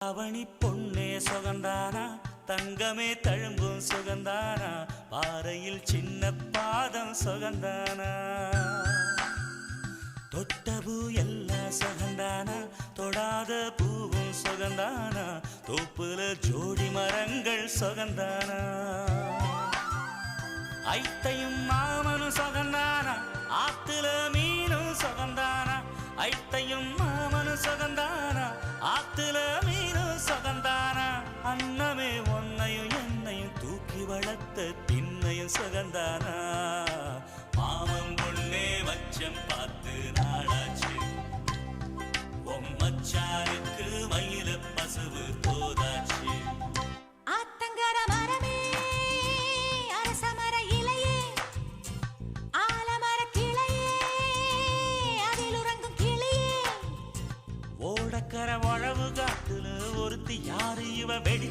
அவனி பொன்னே சுகந்தானா தங்கமே தழும்பும் சுகந்தானா பாறையில் சின்ன பாதம் சுகந்தானா தொட்டபூ எல்லாம் சுகந்தானா தொடாத பூவும் சுகந்தானா தோப்புல ஜோடி மரங்கள் சுகந்தானா ஐத்தையும் மாமனும் சுகந்தானா ஆத்துல மீனும் சுகந்தானா ஐத்தையும் மாமனும் சுகந்தானா ஆத்துல மீனும் சுகந்தானா அன்னமே ஒன்னையும் என்னையும் தூக்கி வளர்த்த திண்ணையும் சுகந்தானா மாமன் பொண்ணே மச்சம் பார்த்து நாளாச்சு மச்சாருக்கு மயில பசுவு தோதாச்சு ஆத்தங்கர மரமே அரசமர இலையே ஆலமர கிளையே அதில் உறங்கும் கிளியே ஓடக்கர வளவு காட்டுல ஒருத்தி யாரு இவ வெடி